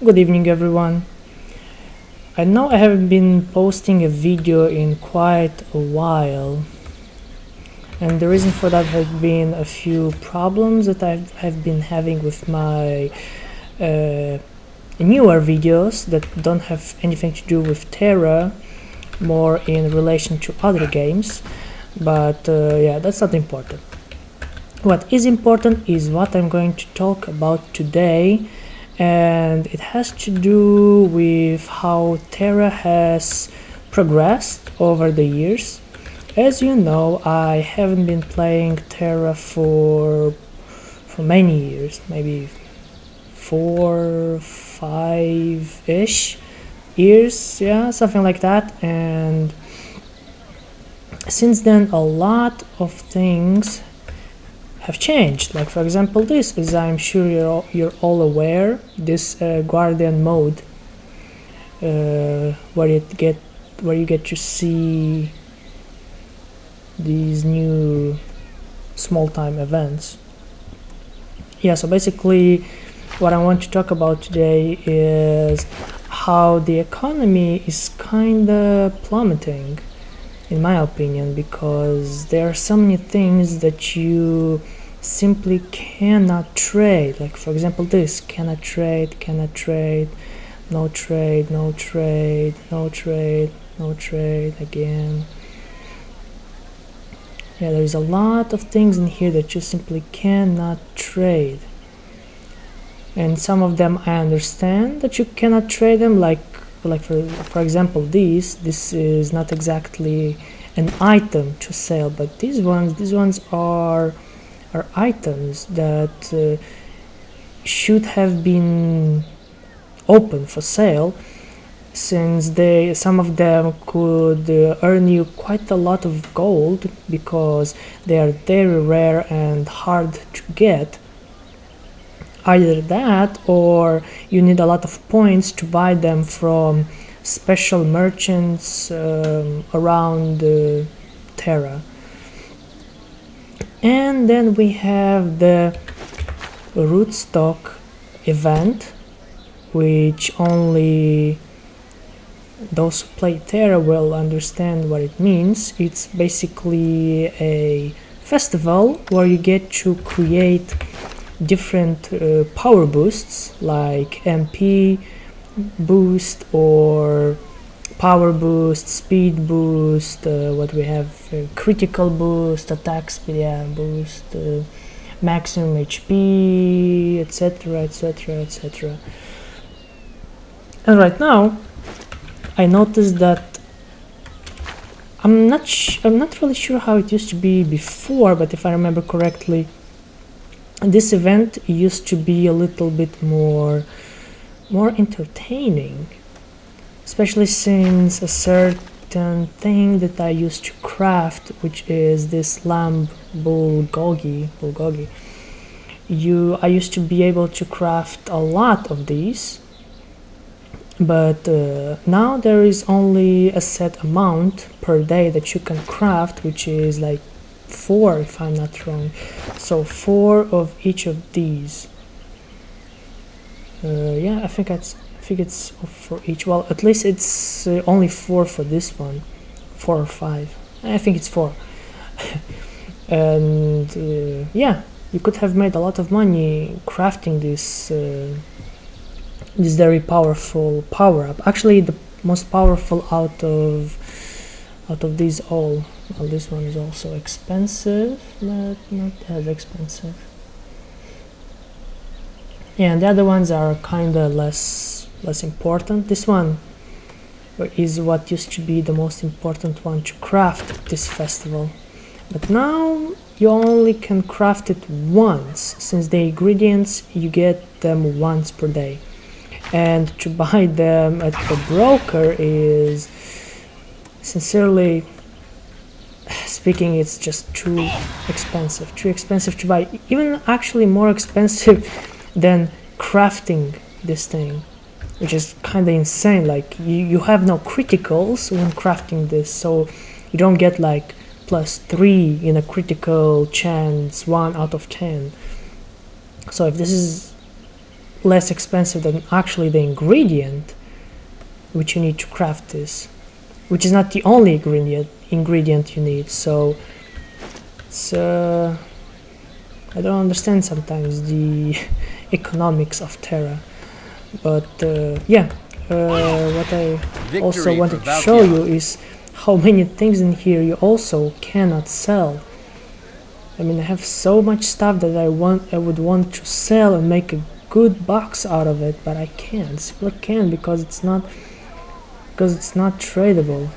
Good evening, everyone. I know I haven't been posting a video in quite a while, and the reason for that has been a few problems that have been having with my newer videos that don't have anything to do with TERA, more in relation to other games, but yeah, that's not important. What is important is what I'm going to talk about today, and it has to do with how TERA has progressed over the years. As you know, I haven't been playing TERA for many years, maybe 4, 5-ish years, yeah, something like that. And since then, a lot of things have changed. Like, for example, this, as I'm sure you're all aware, this Guardian mode, where you get to see these new small time events. Yeah, so basically what I want to talk about today is how the economy is kinda plummeting, in my opinion, because there are so many things that you simply cannot trade. Like, for example, this cannot trade, no trade, no trade, no trade, no trade again. Yeah, there's a lot of things in here that you simply cannot trade, and some of them I understand that you cannot trade them, like for example, this is not exactly an item to sell, but these ones are items that should have been open for sale, since some of them could earn you quite a lot of gold because they are very rare and hard to get. Either that, or you need a lot of points to buy them from special merchants around TERA. And then we have the rootstock event, which only those who play TERA will understand what it means. It's basically a festival where you get to create different power boosts, like MP boost or power boost, speed boost, what we have, critical boost, attack speed boost, maximum HP, etc, etc, etc. And right now I noticed that I'm not really sure how it used to be before, but if I remember correctly, this event used to be a little bit more entertaining, especially since a certain thing that I used to craft, which is this lamb bulgogi. I used to be able to craft a lot of these, but now there is only a set amount per day that you can craft, which is like 4, if I'm not wrong. So 4 of each of these. Yeah, I think it's for each. Well, at least it's only 4 for this one, 4 or 5. I think it's 4. And yeah, you could have made a lot of money crafting this very powerful power-up. Actually, the most powerful out of these all. Well, this one is also expensive, but not as expensive. Yeah, and the other ones are kinda less important. This one is what used to be the most important one to craft this festival, but now you only can craft it once, since the ingredients you get them once per day, and to buy them at the broker is, sincerely speaking, it's just too expensive to buy, even actually more expensive than crafting this thing, which is kind of insane. Like, you have no criticals when crafting this, so you don't get like +3 in a critical chance, 1 out of 10. So if this is less expensive than actually the ingredient which you need to craft this, which is not the only ingredient you need. So it's I don't understand sometimes the economics of TERA, but yeah, what I also wanted to show you is how many things in here you also cannot sell. I mean, I have so much stuff that I would want to sell and make a good box out of it, but I can't. Simply can't because it's not tradable.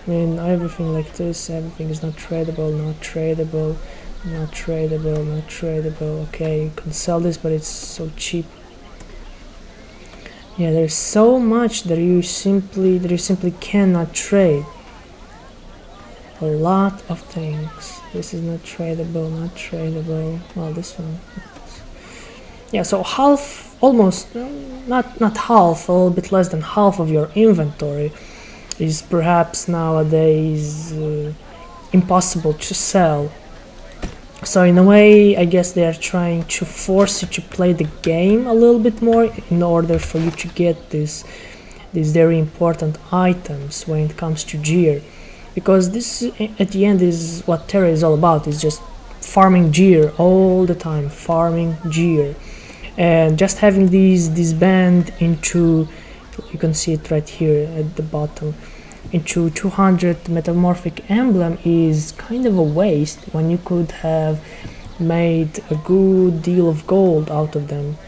I mean, everything like this, everything is not tradable, not tradable, not tradable, not tradable. Okay, you can sell this, but it's so cheap. Yeah, there's so much that you simply cannot trade. A lot of things. This is not tradable, not tradable. Well, this one. Yeah, so half, almost, not half, a little bit less than half of your inventory is perhaps nowadays impossible to sell. So in a way, I guess they are trying to force you to play the game a little bit more in order for you to get these very important items when it comes to gear. Because this, at the end, is what TERA is all about. It's just farming gear all the time, farming gear, and just having this band into, you can see it right here at the bottom, into 200 metamorphic emblem is kind of a waste when you could have made a good deal of gold out of them.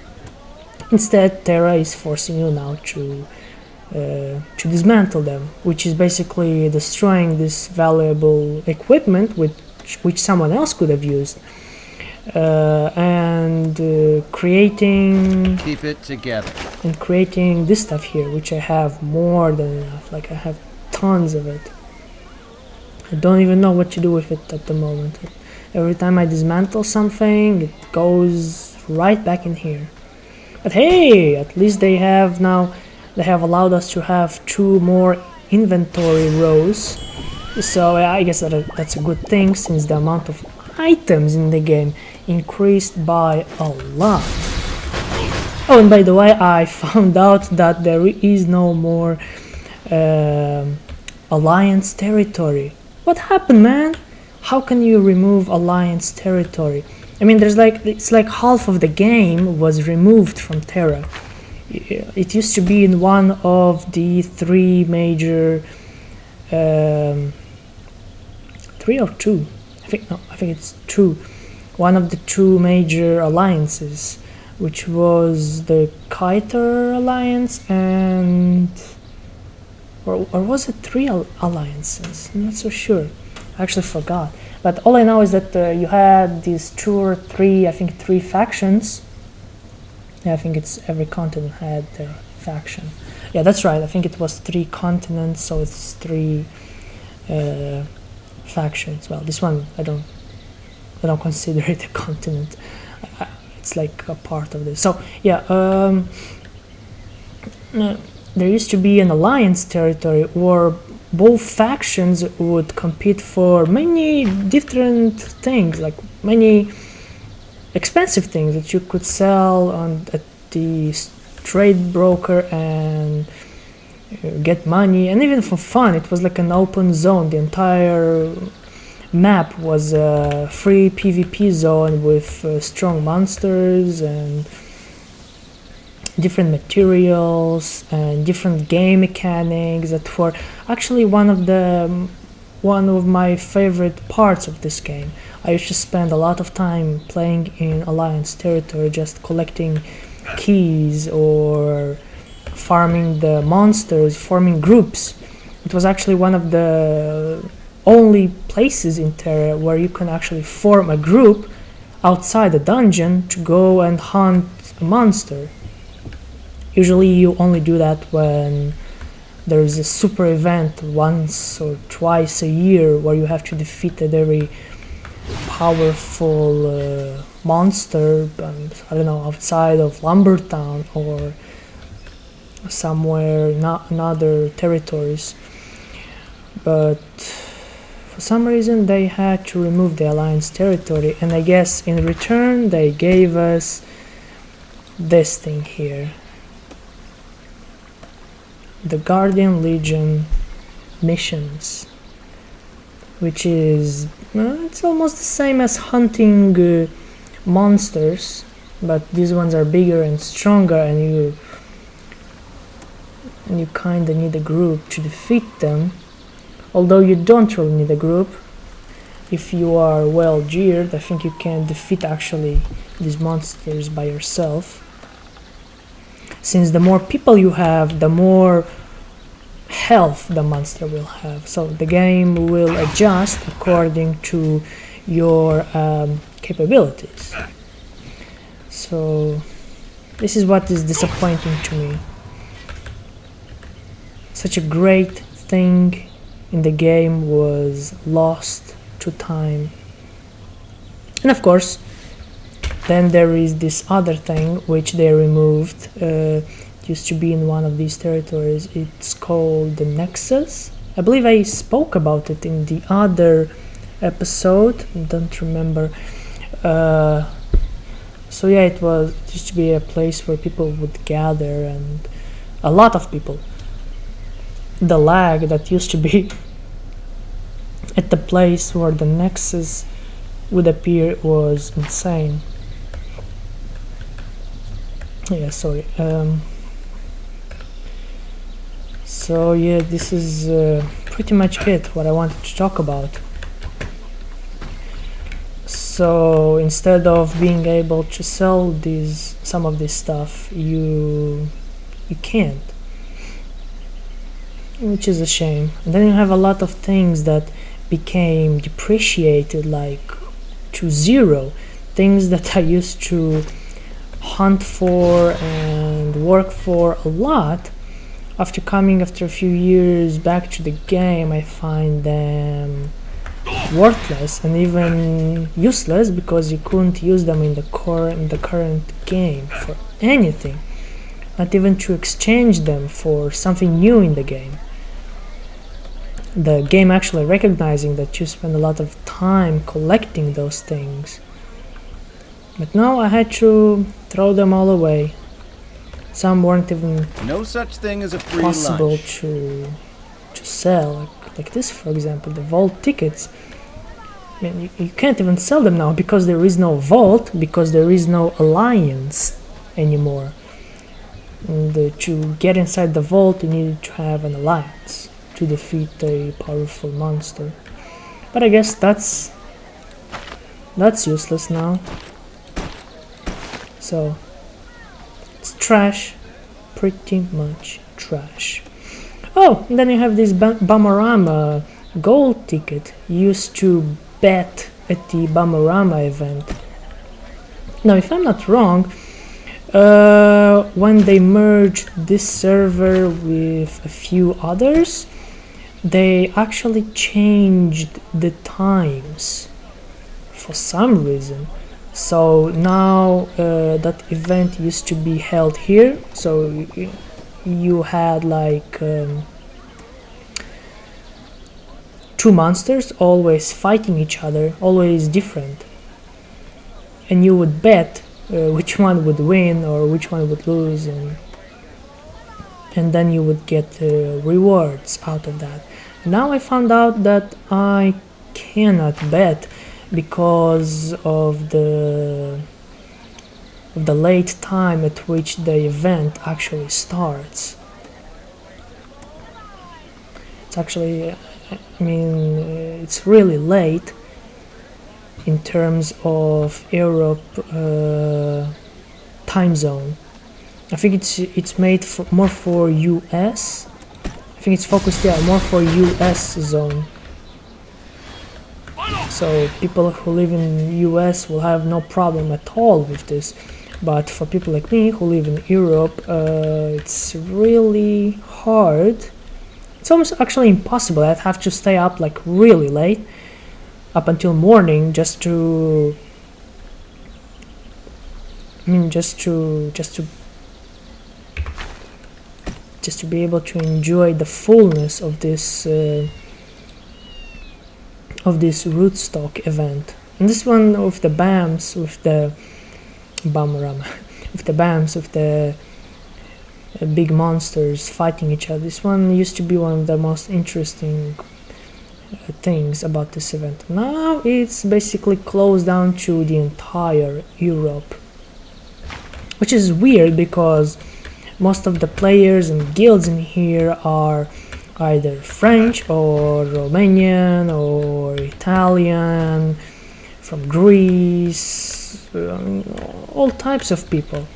Instead, TERA is forcing you now to dismantle them, which is basically destroying this valuable equipment which someone else could have used, and creating keep it together and creating this stuff here, which I have more than enough. Like, I have tons of it. I don't even know what to do with it at the moment. Every time I dismantle something, it goes right back in here. But hey, at least they have allowed us to have 2 more inventory rows. So I guess that's a good thing, since the amount of items in the game increased by a lot. Oh, and by the way, I found out that there is no more Alliance territory. What happened, man? How can you remove Alliance territory? I mean, it's like half of the game was removed from TERA. It used to be in one of the 3 major 3 or 2, I think it's 2, one of the 2 major alliances, which was the Kiter Alliance, and or was it 3 alliances? I'm not so sure, I actually forgot. But all I know is that you had these 2 or 3, I think 3 factions. Yeah, I think it's every continent had their faction. Yeah, that's right, I think it was 3 continents, so it's 3 factions. Well, this one I don't consider it a continent. It's like a part of this. So yeah, there used to be an alliance territory where both factions would compete for many different things, like many expensive things that you could sell at the trade broker and get money, and even for fun. It was like an open zone. The entire map was a free PvP zone with strong monsters and different materials and different game mechanics that were actually one of my favorite parts of this game. I used to spend a lot of time playing in Alliance territory, just collecting keys or farming the monsters, forming groups. It was actually one of the only places in TERA where you can actually form a group outside the dungeon to go and hunt a monster. Usually you only do that when there is a super event once or twice a year where you have to defeat a very powerful monster, I don't know, outside of Lumbertown or somewhere in other territories. But for some reason they had to remove the Alliance territory, and I guess in return they gave us this thing here, the Guardian Legion missions, which is it's almost the same as hunting monsters, but these ones are bigger and stronger, and you kind of need a group to defeat them, although you don't really need a group. If you are well geared, I think you can defeat actually these monsters by yourself, since the more people you have, the more health the monster will have, so the game will adjust according to your capabilities. So this is what is disappointing to me. Such a great thing in the game was lost to time. And of course, then there is this other thing which they removed. It used to be in one of these territories. It's called the Nexus. I believe I spoke about it in the other episode. Don't remember. So yeah, it used to be a place where people would gather, and a lot of people. The lag that used to be at the place where the Nexus would appear was insane. Yeah, sorry. So yeah, this is pretty much it, what I wanted to talk about. So instead of being able to sell some of this stuff, you can't, which is a shame. And then you have a lot of things that became depreciated, like to zero. Things that I used to hunt for and work for a lot, after a few years back to the game, I find them worthless and even useless, because you couldn't use them in the current game for anything, not even to exchange them for something new in the game. The game actually recognizing that you spend a lot of time collecting those things. But now I had to throw them all away. Some weren't even no such thing as a free possible lunch. to sell, like this, for example, the vault tickets. I mean, you can't even sell them now, because there is no vault, because there is no alliance anymore. And to get inside the vault, you need to have an alliance to defeat a powerful monster. But I guess that's useless now. So it's trash, pretty much trash. Oh, and then you have this Balarama gold ticket. You used to bet at the Balarama event. Now, if I'm not wrong, when they merged this server with a few others, they actually changed the times for some reason. So now that event used to be held here, so you had like two monsters always fighting each other, always different, and you would bet which one would win or which one would lose, and then you would get rewards out of that. Now I found out that I cannot bet because of the late time at which the event actually starts. It's actually, I mean, it's really late in terms of Europe time zone. I think it's made more for US. I think it's focused, yeah, more for US zone. So people who live in US will have no problem at all with this. But for people like me who live in Europe, it's really hard. It's almost actually impossible. I'd have to stay up like really late, up until morning, just to be able to enjoy the fullness of this rootstock event. And this one with the BAMs, with the Balarama, BAMs, with the big monsters fighting each other. This one used to be one of the most interesting things about this event. Now it's basically closed down to the entire Europe, which is weird because most of the players and guilds in here are either French or Romanian or Italian, from Greece, all types of people.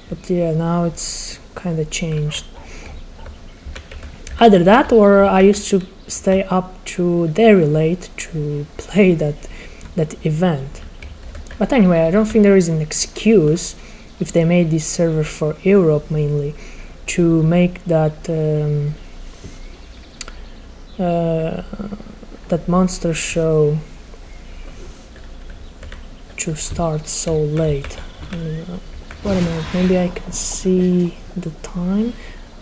But yeah, now it's kind of changed. Either that, or I used to stay up to very late to play that event. But anyway, I don't think there is an excuse, if they made this server for Europe mainly, to make that that monster show to start so late. Wait a minute, maybe I can see the time.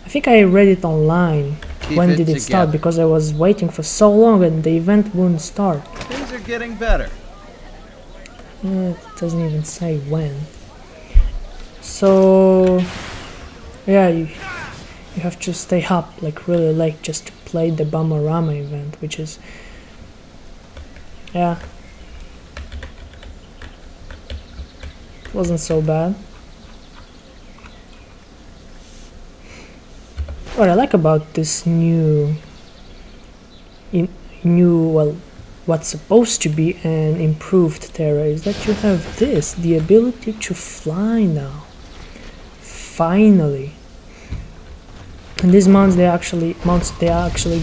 I think I read it online. When did it start? Because I was waiting for so long and the event wouldn't start. Things are getting better. It doesn't even say when. So yeah, you have to stay up like really late just to play the Balarama event, which is, yeah, it wasn't so bad. What I like about this new, well, what's supposed to be an improved TERA is that you have this, the ability to fly now. Finally. And these mounts they actually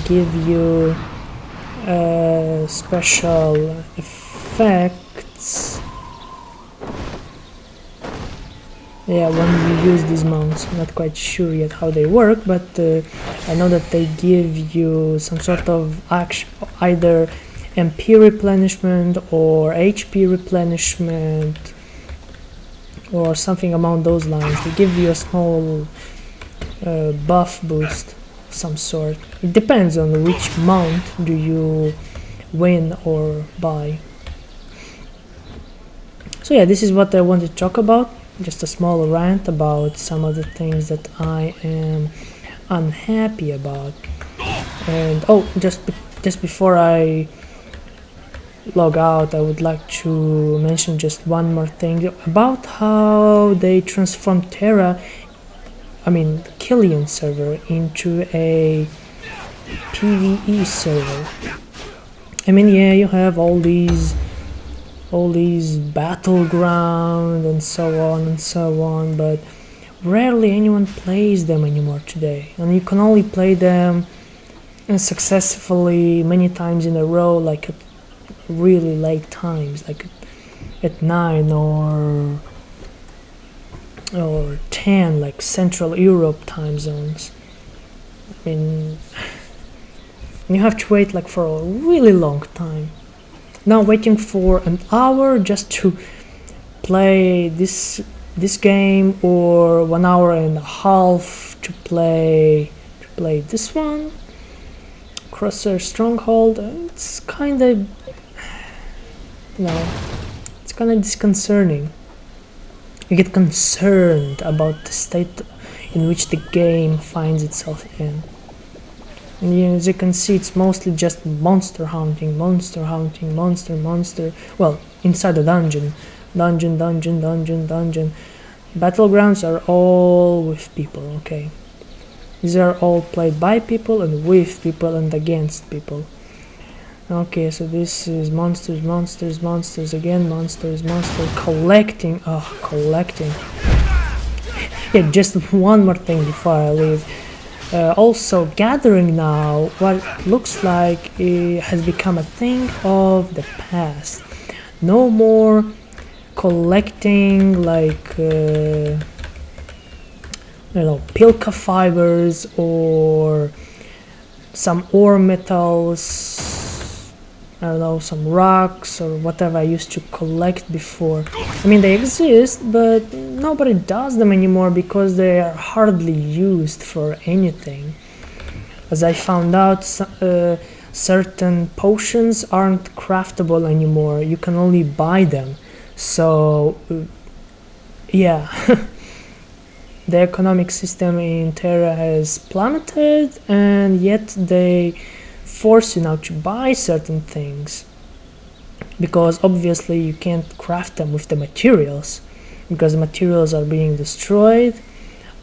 give you special effects. Yeah, when you use these mounts, I'm not quite sure yet how they work, but I know that they give you some sort of either MP replenishment or HP replenishment or something among those lines. They give you a small buff boost of some sort. It depends on which mount do you win or buy. So yeah, this is what I wanted to talk about. Just a small rant about some of the things that I am unhappy about. And oh, just before I log out, I would like to mention just one more thing about how they transformed TERA, I mean Killian server, into a PvE server. I mean, yeah, you have all these battleground and so on, but rarely anyone plays them anymore today, and you can only play them successfully many times in a row, like at really late times, like at 9 or 10, like Central Europe time zones. I mean, you have to wait like for a really long time. Now waiting for an hour just to play this game, or 1 hour and a half to play this one, Stronghold. It's kind of, it's kind of disconcerting. You get concerned about the state in which the game finds itself in. And as you can see, it's mostly just monster hunting, monster. Well, inside the dungeon. Battlegrounds are all with people, okay? These are all played by people and with people and against people. Okay, so this is monsters again, monsters, collecting. Yeah, just one more thing before I leave. Also, gathering now, what looks like it has become a thing of the past. No more collecting like pilka fibers or some ore metals, I don't know, some rocks or whatever I used to collect before. I mean, they exist, but nobody does them anymore because they are hardly used for anything. As I found out, certain potions aren't craftable anymore. You can only buy them. So Yeah. The economic system in TERA has plummeted, and yet they force you now to buy certain things, because obviously you can't craft them with the materials, because the materials are being destroyed.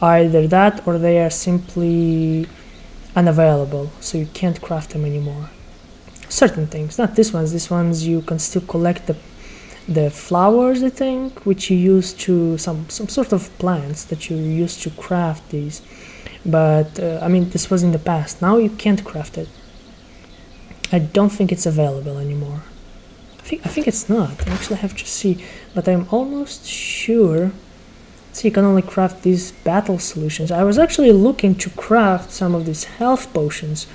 Either that or they are simply unavailable, so you can't craft them anymore. Certain things, not these ones you can still collect the flowers, I think, which you use to some sort of plants that you use to craft these. But I mean, this was in the past. Now you can't craft it. I don't think it's available anymore. I think it's not. I actually have to see, but I'm almost sure. So you can only craft these battle solutions. I was actually looking to craft some of these health potions,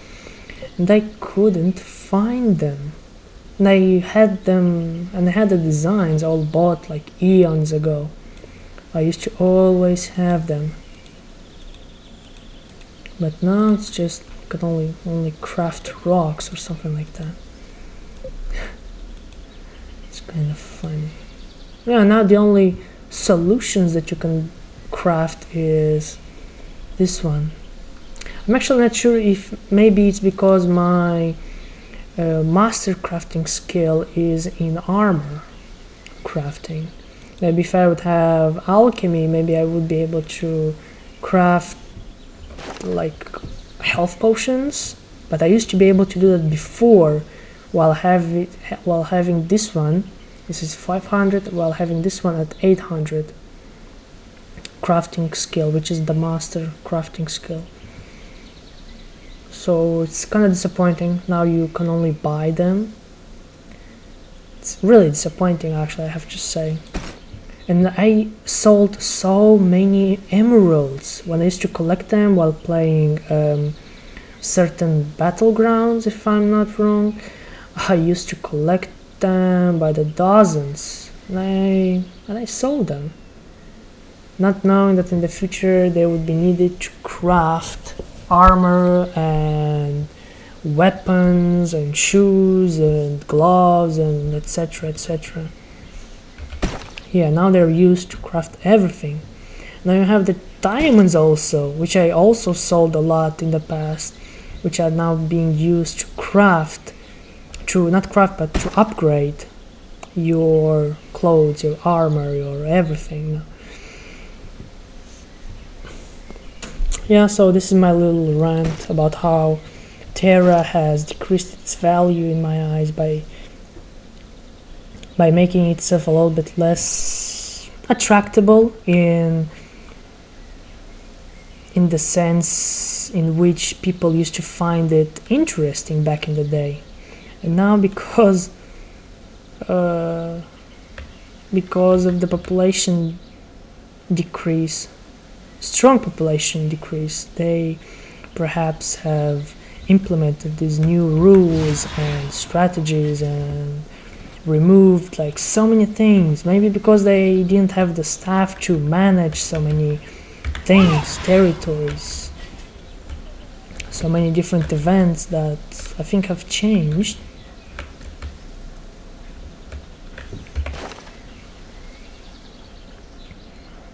and I couldn't find them. And I had them, and I had the designs all bought like eons ago. I used to always have them, but now it's just you can only craft rocks or something like that. It's kind of funny. Yeah, now the only solutions that you can craft is this one. I'm actually not sure if maybe it's because my master crafting skill is in armor crafting. Maybe if I would have alchemy, maybe I would be able to craft like health potions, but I used to be able to do that before while having this one. This is 500 while having this one at 800 crafting skill, which is the master crafting skill. So it's kind of disappointing. Now you can only buy them. It's really disappointing, actually, I have to say. And I sold so many emeralds when I used to collect them while playing certain battlegrounds, if I'm not wrong. I used to collect them by the dozens, and I sold them, not knowing that in the future they would be needed to craft armor and weapons and shoes and gloves and etc. etc. Yeah, now they're used to craft everything. Now you have the diamonds also, which I also sold a lot in the past, which are now being used to craft, but to upgrade your clothes, your armor, your everything. Yeah, so this is my little rant about how TERA has decreased its value in my eyes by making itself a little bit less attractable in the sense in which people used to find it interesting back in the day. And now because of the population decrease, strong population decrease, they perhaps have implemented these new rules and strategies and removed like so many things, maybe because they didn't have the staff to manage so many things, territories, so many different events that I think have changed.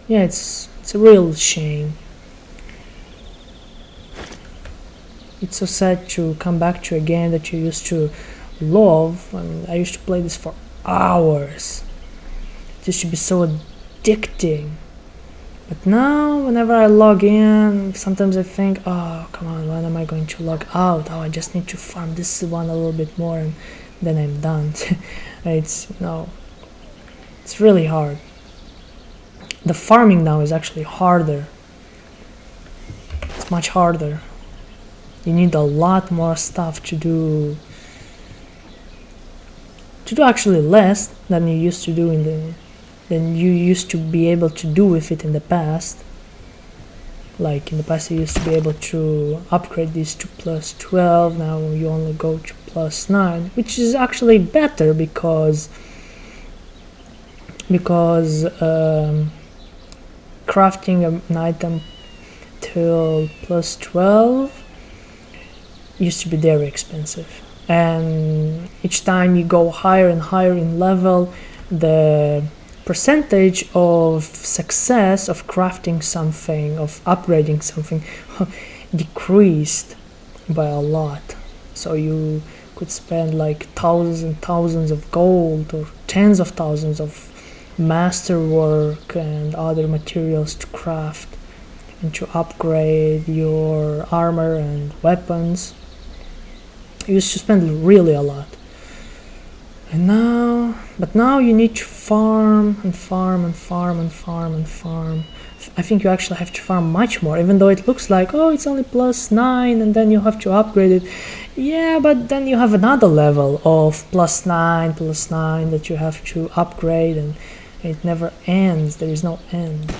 Yeah, it's a real shame. It's so sad to come back to a game that you used to love, and I used to play this for hours. It used to be so addicting. But now, whenever I log in, sometimes I think, oh, come on, when am I going to log out? Oh, I just need to farm this one a little bit more, and then I'm done. It's really hard. The farming now is actually harder. It's much harder. You need a lot more stuff to do actually less than you used to do than you used to be able to do with it in the past. Like in the past you used to be able to upgrade these to plus 12, now you only go to plus 9, which is actually better because crafting an item till plus 12 used to be very expensive, and each time you go higher and higher in level, the percentage of success of crafting something, of upgrading something, decreased by a lot. So you could spend like thousands and thousands of gold or tens of thousands of masterwork and other materials to craft and to upgrade your armor and weapons. You used to spend really a lot. But now you need to farm and farm and farm and farm and farm. I think you actually have to farm much more, even though it looks like, oh, it's only +9 and then you have to upgrade it. Yeah, but then you have another level of +9 that you have to upgrade, and it never ends. There is no end.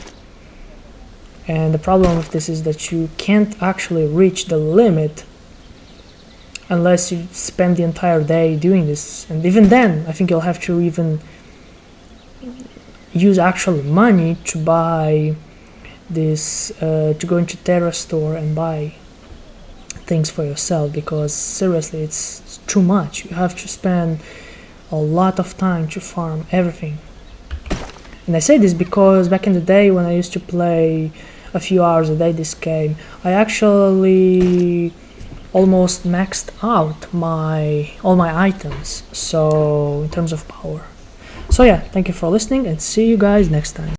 And the problem with this is that you can't actually reach the limit unless you spend the entire day doing this. And even then, I think you'll have to even use actual money to buy this, to go into TERA store and buy things for yourself, because seriously, it's too much. You have to spend a lot of time to farm everything. And I say this because back in the day when I used to play a few hours a day this game, I actually almost maxed out all my items, so in terms of power. So yeah, thank you for listening and see you guys next time.